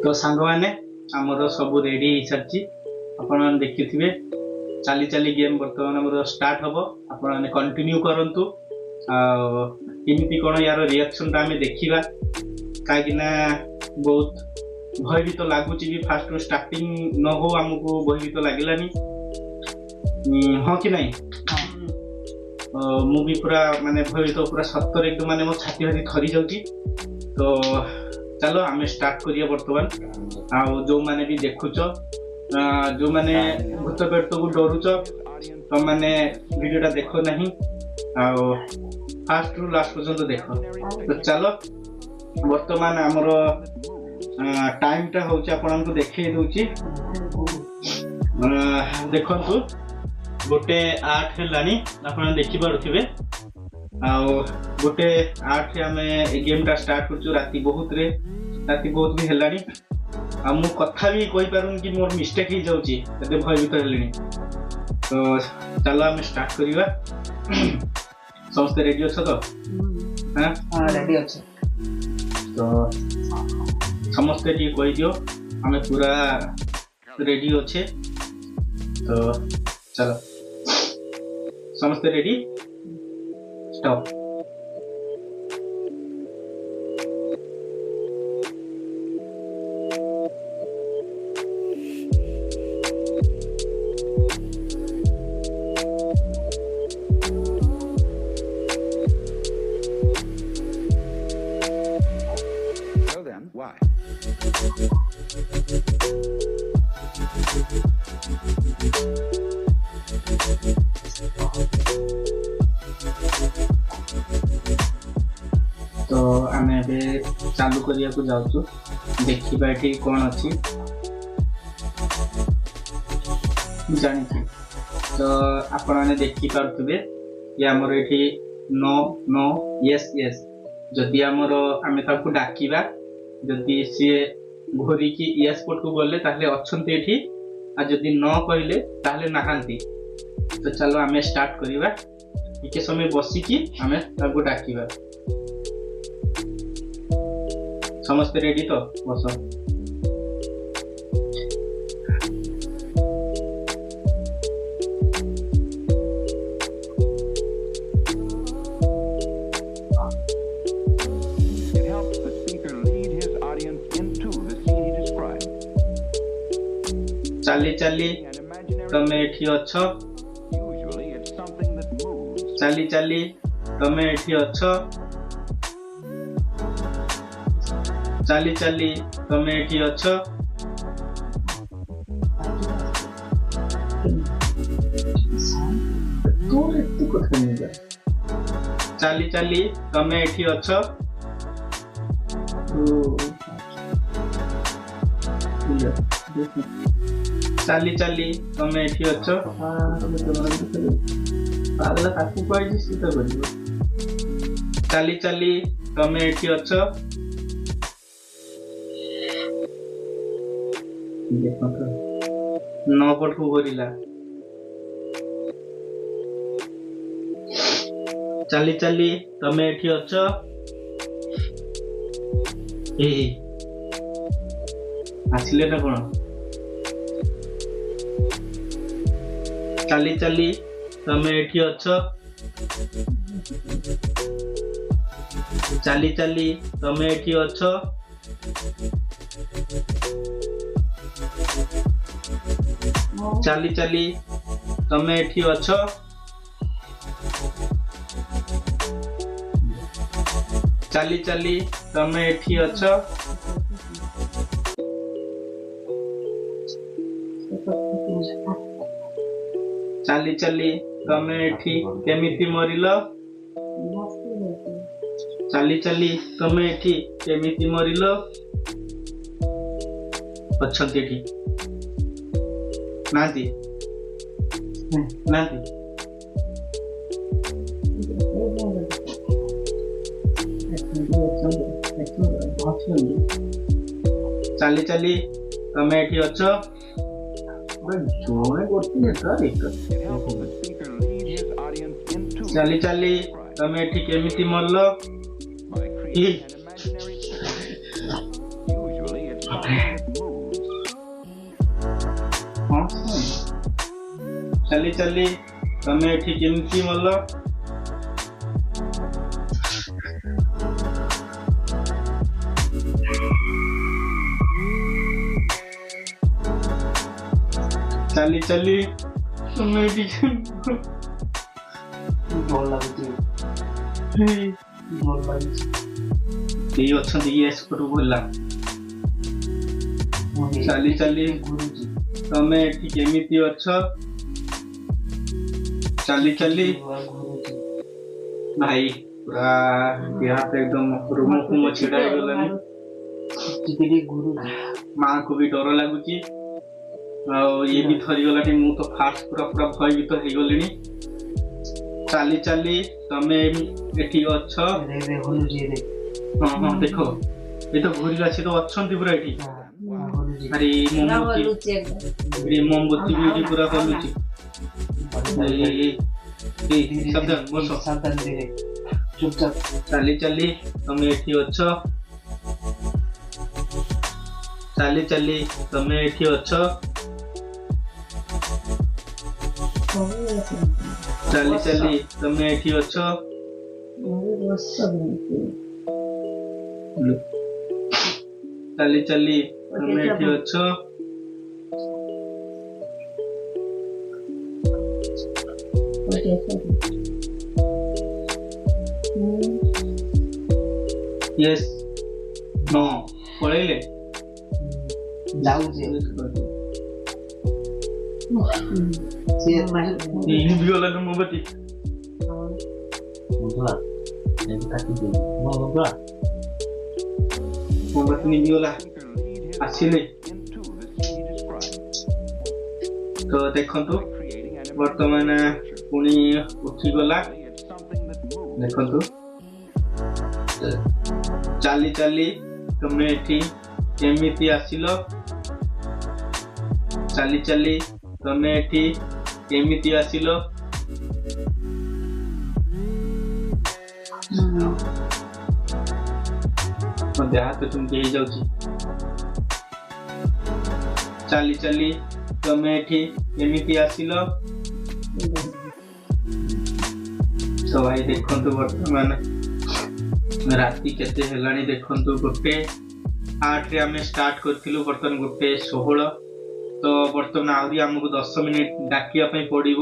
तो सांग मैंने आमर सब रेडी हो सारी आपण देखिथे चली चली गेम बर्तमान आम स्टार्ट हम आपण कंटिन्यू करंतु केमिति कौन यार रिएक्शन आम देखा कहीं बहुत भयभीत लगुच भी फास्ट स्टार्टिंग न हो आमको भयभीत लगलानी हाँ कि नहीं मु भी पूरा माने भयभीत पूरा सत्तर एकदम माने मो छाती भाती थरी जाऊँगी तो चलो आम स्टार्ट करिए बर्तमान आ जो माने भी देखुच जो माने भूत पेट को डरुच तो माने वीडियोटा देखो नहीं फास्ट रु लास्ट पर्यंत देख तो चलो बर्तमान आमर टाइम टा होची आपन को देखै दोची देखंतु गोटे 8 हेलानी आपन देखि पारुथिबे आ गोटे 8 आमे गेम टा स्टार्ट करछु राती बहुत भी हेलानी आ मु कथा भी कहि पारुन कि मोर मिस्टेक ही जाउची एते भयभीत हेलिनी तो चलो आमे स्टार्ट करिवा समस्त रेडी अछ तो हां रेडी अछ तो समस्त टी कहि दियो हमें पूरा रेडी अच्छे तो चलो समस्त रेडी स्टॉप Why? तो आम चालू करिया को जाऊँ देखा ये कौन अच्छी जानी तो आपण मैंने देखी पारे ये आमर ये नो नो यस यस जदि आमर आम डाकिबा जदि सी घोरिकी एयरपोर्ट को गले ताहले अच्छन्ते एठी आ जदि न कहले ताहले नाहांती तो चलो आमे स्टार्ट करिबा टिके समय बसिकी आमे ताको डाकिबा समस्त रेडी तो बस चली चली तमे एठी अच्छ चली चली तमे एठी अच्छ चली चली तमे एठी अच्छ चली चली तमे एठी अच्छ चली चली तमे एठी अच्छ पागल ताकू कहै सी तो करिवो चली चली तमे एठी अच्छ देखो तो न पटकू गरिला चली चली तमे एठी अच्छ ए आसिले ना कोन चली चली तमे एठी अच्छ चली चली तमे एठी अच्छ चली चली तमे एठी अच्छ चली चली तमे एठी अच्छ चली चली तमे एठी केमिति मरिल चली चली तमे एठी केमिति मरिल अच्छन्ते एठी नांती नांती चली चली तमे एठी अच्छ चली चली तमे एठी केमिति मरल ଚାଲି ଚାଲି ତମେ ଏଠି କେମିତି ମଲ? ଚାଲି ଚାଲି ତମେ ଏଠି ଭଲ ଲାଗୁଛି ଭଲ ଲାଗୁଛି ଏଇ ଅଛନ୍ତି ଇଏ ସେପଟକୁ ଗଲା। ଚାଲି ଚାଲି ଘୁରୁଛି ତମେ ଏଠି କେମିତି ଅଛ? ଚାଲି ଚାଲି ଘୁରୁଛି ଭାଇ ପୁରା ଦେହ ହାତ ଏକଦମ ରୁମ ଫୁମ ଛିଡା ହେଇଗଲାନି। ଟିକେ ଟିକେ ଘୁରୁଛି ମାଙ୍କୁ ବି ଡର ଲାଗୁଛି ଆଉ ଇଏ ବି ଥରିଗଲାଣି। ମୁଁ ତ ଫାଷ୍ଟ ପୁରା ପୁରା ଭୟଭୀତ ହେଇଗଲିଣି। ଚାଲି ଚାଲି ତମେ ଏଠି ଅଛ। ରେ ହଲୁଛି ରେ ହଁ ହଁ ଦେଖ ଏ ତ ଘୁରିଲା ସେ ତ ଅଛନ୍ତି ପୁରା ଏଠି। ହଲୁଛି ଆରେ ମୋମବତୀ ବି ଏଠି ପୁରା ହଲୁଛି। ସାବଧାନ ବସ। ସାବଧାନ ଧୀରେ ଚୁପଚାପ ଚାଲି ଚାଲି ତମେ ଏଠି ଅଛ। ଚାଲି ଚାଲି ତମେ ଏଠି ଅଛ। ଚାଲି ଚାଲି ତମେ ଏଠି ଅଛ। ଚାଲି ଚାଲି ତମେ ଏଠି ଅଛ। ୟେସ୍ नो ପଳେଇଲେ ଯାଉଛି ନିଭିଗଲାନି ମୋମବତୀ। ମୋମବତୀ ନିଭିଗଲା। ଆସିଲେ ତ ଦେଖନ୍ତୁ ବର୍ତ୍ତମାନ ପୁଣି ଉଠିଗଲା। ଦେଖନ୍ତୁ ଚାଲି ଚାଲି ତମେ ଏଠି କେମିତି ଆସିଲ? ଚାଲି ଚାଲି ତମେ ଏଠି କେମିତି ଆସିଲ? ମୋ ଦେହ ହାତ କେମିତି ହେଇଯାଉଛି। ଚାଲି ଚାଲି ତମେ ଏଠି କେମିତି ଆସିଲ? ତ ଭାଇ ଦେଖନ୍ତୁ ବର୍ତ୍ତମାନ ରାତି କେତେ ହେଲାଣି ଦେଖନ୍ତୁ 1:08 ଆମେ ଷ୍ଟାର୍ଟ କରିଥିଲୁ ବର୍ତ୍ତମାନ 1:16। ତ ବର୍ତ୍ତମାନ ଆହୁରି ଆମକୁ 10 ମିନିଟ୍ ଡାକିବା ପାଇଁ ପଡିବ।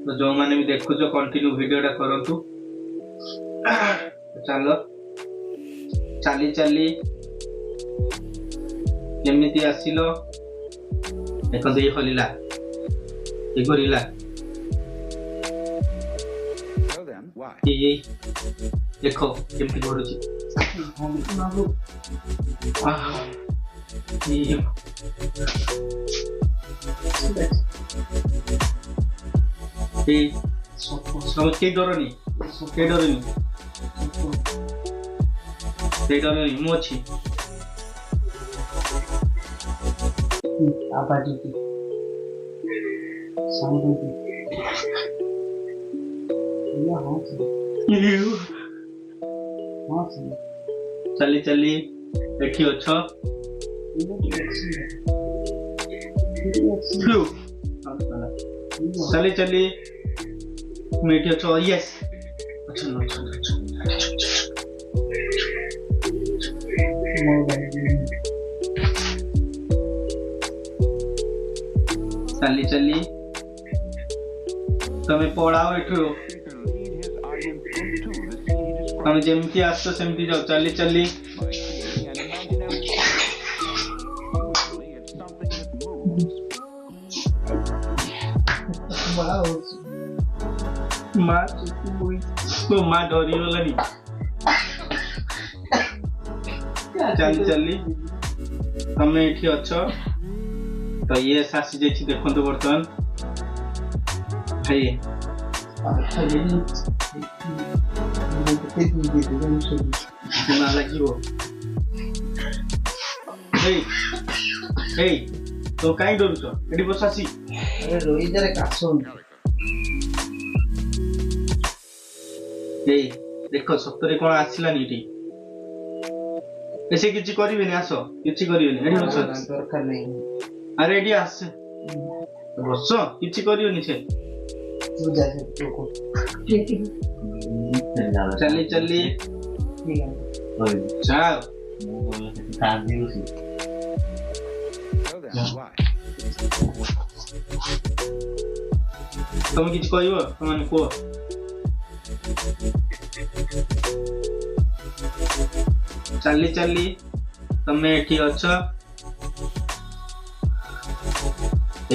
ତ ଯୋଉମାନେ ବି ଦେଖୁଛ କଣ୍ଟିନ୍ୟୁ ଭିଡିଓଟା କରନ୍ତୁ। ଚାଲ ଚାଲି ଚାଲି କେମିତି ଆସିଲ? ଦେଖନ୍ତୁ ଏଇ ହଲିଲା ଏଇ ଘୁରିଲା So then, why? ଏଇ ଦେଖ କେମିତି ଘୁରୁଛି। କେହି ଡରନି କେହି ଡରନି କେହି ଡରନି ମୁଁ ଅଛି। आवाज की साउंड की ये हाँ से ଚାଲି ଚାଲି ଏଠି ଅଛ। ଚାଲି ଚାଲି ମୁଁ ଏଠି ଅଛ। ୟେସ୍ ଚାଲି ଚାଲି ତମେ ପଳାଅ ଏଠୁ। ତମେ ଯେମିତି ଆସ ସେମିତି ଯାଅ। ଚାଲି ଚାଲି ମା ଡରିଗଲାଣି। ଚାଲି ଚାଲି ତମେ ଏଠି ଅଛ। ତ ୟେସ୍ ଆସିଯାଇଛି ଦେଖନ୍ତୁ ବର୍ତ୍ତମାନ ଭାଇ ମା ଲାଗିବ। ହେଇ ତ କାଇଁ ଡରୁଛ? ଏଠି ବସ ଆସି। अरे रोहित रे कासो ହେଇ ଦେଖ ସତରେ କଣ ଆସିଲାନି ଏଠି। ସେ କିଛି କରିବେନି। ଆସ କିଛି କରିବେନି ଏଠି ବସ। दरकार नहीं ଆରେ ଏଠି ଆସ ବସ କିଛି କରିବନି ସେ ତୁ ଯା ସେ ତୁ କହ ଚାଲି ଚାଲି ଠିକ ଅଛି ଯାଅ So then, why? ତମେ କିଛି କହିବ ତମେ କୁହ ଚାଲି ଚାଲି ତମେ ଏଠି ଅଛ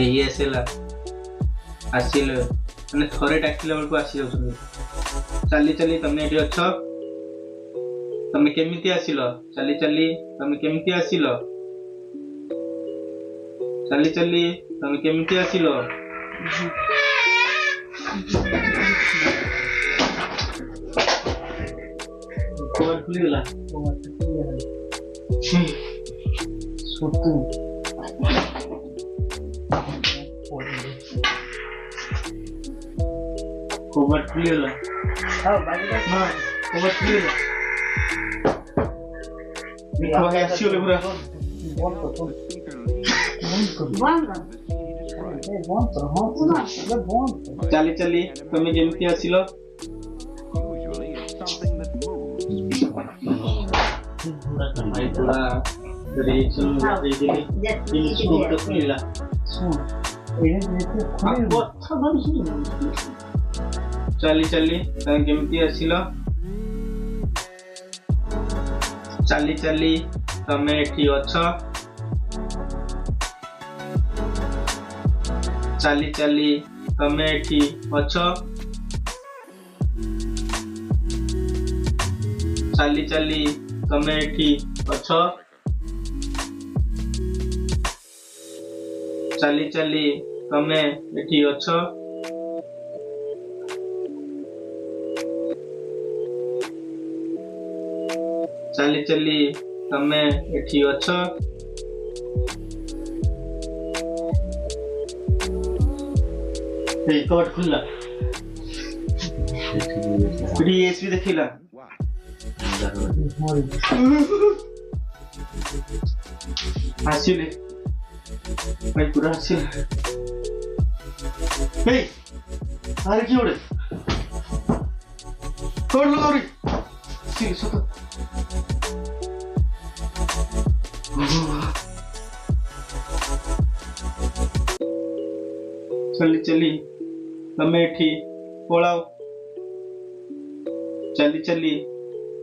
ଏଇ ଆସିଲା ଆସିଲେ ମାନେ ଥରେ ଡାକିଲା ବେଳକୁ ଆସି ଯାଉଛନ୍ତି ଚାଲି ଚାଲି ତମେ ଏଠି ଅଛ ତମେ କେମିତି ଆସିଲ ଚାଲି ଚାଲି ତମେ କେମିତି ଆସିଲ ଚାଲି ଚାଲି ତମେ କେମିତି ଆସିଲ କବାଟ ଖୋଲିଗଲା ସୁତୁ କବାଟ ଖୋଲିଗଲା ଆଉ ବାଜିଟା ହଁ କବାଟ ଖୋଲିଗଲା ଭାଇ ଆସିଗଲେ ପୁରା ବନ୍ଦ କର Speaker ବନ୍ଦ କର ହଁ ବନ୍ଦ କର ଚାଲି ଚାଲି ତମେ ଯେମିତି ଆସିଲ usually is something that moves. ଭାଇ ପୁରା ରିଏକ୍ସନ ଦେଇଦେଲି ସ୍କୁଲଟା ଖୋଲିଲା ଶୁଣ ଏଇଟା ଯେତେ ଖୋଲିବ କଥା ଭାବି ଶୁଣ ଚାଲି ଚାଲି ତମେ କେମିତି ଆସିଲ ଚାଲି ଚାଲି ତମେ ଏଠି ଅଛ ଚାଲି ଚାଲି ତମେ ଏଠି ଅଛ ଚାଲି ଚାଲି ତମେ ଏଠି ଅଛ ଚାଲି ଚାଲି ତମେ ଏଠି ଅଛ ଚାଲି ଚାଲି ତମେ ଏଠି ଅଛ ଏଇ କବାଟ ଖୋଲିଲା ଏଠି ଏସବି ଦେଖିଲା Why? ଆସିଲେ ଭାଇ ପୁରା ଆସିଲେ ହେଇ ଆରେ କି ଗୋଟେ କଣ ଲଗାଉରି ସତ ଚାଲି ଚାଲି ତମେ ଏଠି ପଳାଅ ଚାଲି ଚାଲି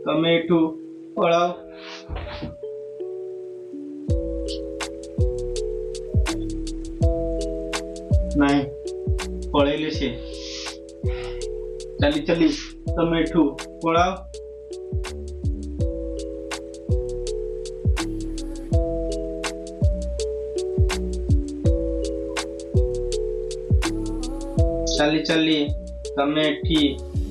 ତମେ ଏଠୁ ପଳାଅ ନାଇଁ ପଳେଇଲେ ସେ ଚାଲି ଚାଲି ତମେ ଏଠୁ ପଳାଅ ଚାଲି ଚାଲି ତମେ ଏଠି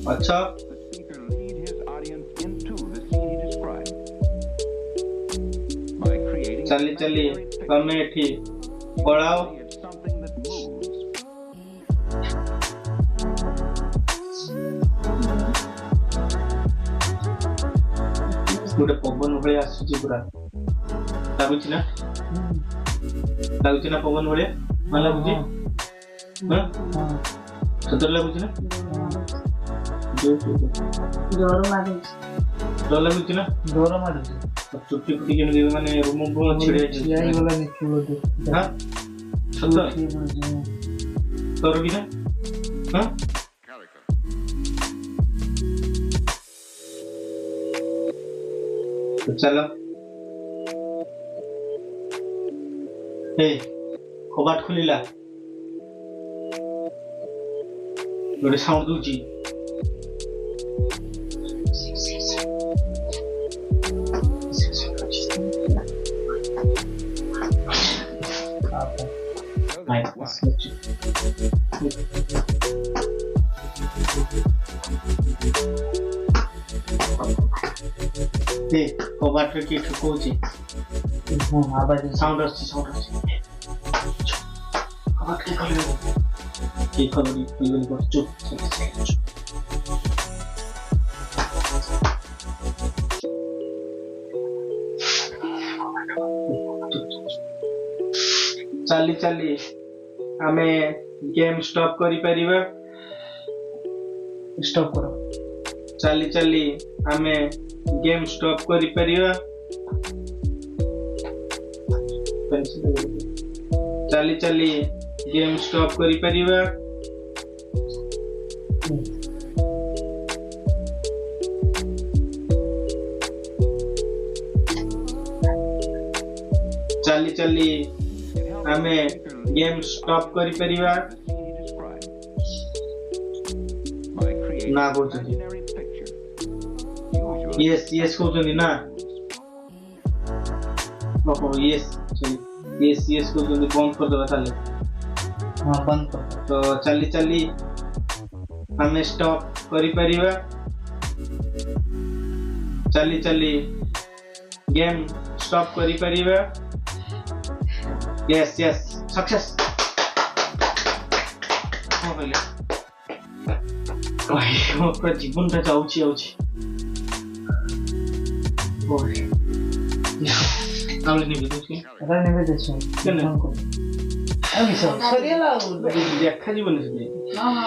ଅଛ The speaker lead his audience into the scene he described by creating ଚାଲି ଚାଲି imaginary picture. ତମେ ଏଠି ପଳାଅ It's something that moves. ଗୋଟେ ପବନ ଭଳିଆ ଆସୁଛି ପୁରା ଲାଗୁଛି ନା ପବନ ଭଳିଆ ଭଲ ଲାଗୁଛି ହଁ ସତରେ ଲାଗୁଛି ନା ଡର ଲାଗୁଛି ନା ଡର ମାରୁଛି ଚୁଟି ଫୁଟି କେମିତି ମାନେ ରୁମ ଛିଡେଇ ଠିଆ ହେଇଗଲାନି ଚୂଳଟେ ହଁ ସତ ତୋର ବି ନା ହଁ ତ ଚାଲ କବାଟ ଖୋଲିଲା ଗୋଟେ ସାଉଣ୍ଡ ଦଉଛି So then, why? କବାଟରେ କିଏ ଠୁକଉଛି ହଁ ଆବାଜ ସାଉଣ୍ଡ ଆସୁଛି କବାଟ କିଏ ଖୋଲିବ କିଏ ଖୋଲିବନି ଚୁପ୍ ଚାଲି ଚାଲି आमे गेम स्टॉप करि परिबा स्टॉप करो चली चली आमे गेम स्टॉप करि परिबा चली चली गेम स्टॉप करि परिबा चली चली आमे गेम स्टॉप करि परिबा ना कहते यस यस कहते ना ओहो यस यस यस कहते बंद कर दबा ताले हाँ बंद करो तो चली चली आमे स्टॉप करि परिबा चली चली गेम स्टॉप करि परिबा यस यस सक्सेस हो गइले ओइ मोर जीवनटा जाउछि आउछि ओइ आउले नि बिदुछि अरे नहीं बेचो केने अभी सब सरिया ला देखा जीवन से ना ना